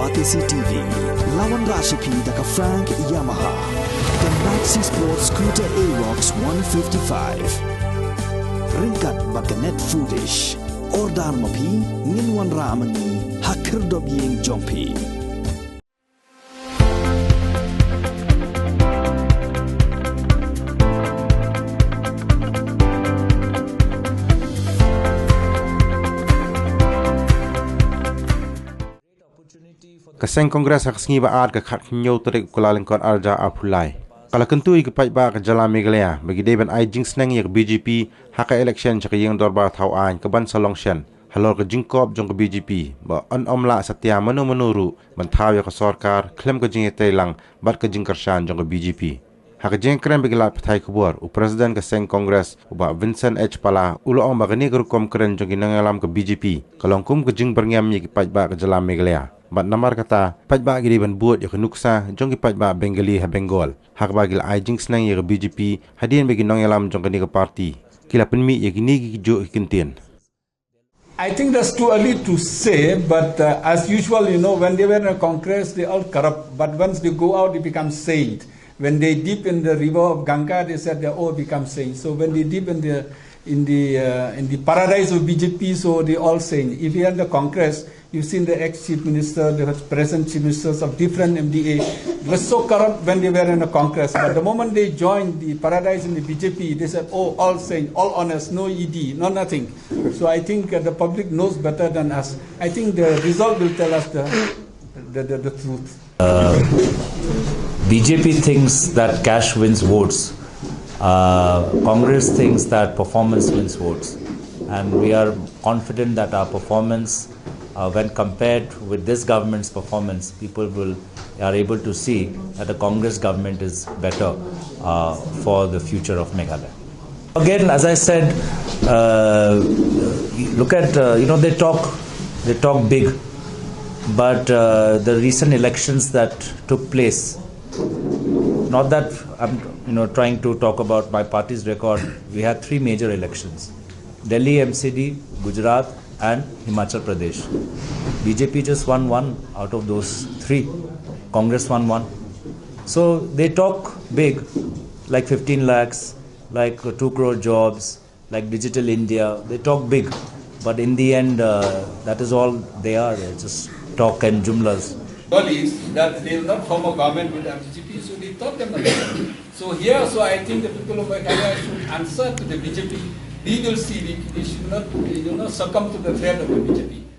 Batisi TV, Lawan Rashipi Daka Frank Yamaha, the Maxi Sports Scooter Arox 155, Ringkat Bakanet Foodish, Ordar Mapi, Ninwan Ramani, Hakir Dobying Jompi. Kaseng Kongres hak sengi baat ke khat nyau terik Kuala Lengkon Arja Apulai. Kala kentui ke Paidbah ke Jalan Meghalaya bagi deban ai Jingsneng ya ke BJP hak election cak yang dorba thau an ke ban salong shen. Halor ke jingkop jong ke BJP ba on omla setia menuru mentau ya ke sarkar klaim ke jing telang bat ke jingkershan jong ke BJP. Hak jengkren bagi lat petai kubur u Presiden Kaseng Kongres uba Vincent H Pala ulo ong bagani ke rukom keren jong nangalam ke BJP kalongkum ke jing berngam ya ke Paidbah ke Jalan Meghalaya. Bat namar kata Paidbah gidi ban buat ya ke nuksa jong ki Paidbah Bengali ha Bengal hak bagil ai Jingsneng ya ke BJP hadian bagi nongalam jong ke parti kila penmi ya gini ki jo kintin. I think that's too early to say, but as usual, you know, when they were in a Congress, they all corrupt. But once they go out, they become saint. When they dip in the river of Ganga, they said they all become saints. So when they dip in the paradise of BJP, so they all saint. If you are in the Congress, you've seen the ex-chief minister, the present chief ministers of different MDA. It was so corrupt when they were in the Congress. But the moment they joined the paradise in the BJP, they said, oh, all saint, all honest, no ED, no nothing. So I think the public knows better than us. I think the result will tell us the truth. BJP thinks that cash wins votes. Congress thinks that performance wins votes. And we are confident that our performance, when compared with this government's performance, people are able to see that the Congress government is better for the future of Meghalaya. Again, as I said, look at they talk big, but the recent elections that took place. Not that I'm trying to talk about my party's record. We had 3 major elections: Delhi MCD, Gujarat, and Himachal Pradesh. BJP just won 1 out of those 3. Congress won 1. So they talk big, like 15 lakhs, like 2 crore jobs, like Digital India. They talk big, but in the end, that is all they are. They just talk and jumlas. Is that they will not form a government with BJP, so they thought them about. So here, so I think the people of Meghalaya should answer to the BJP. We will see, we should not succumb to the threat of the BJP.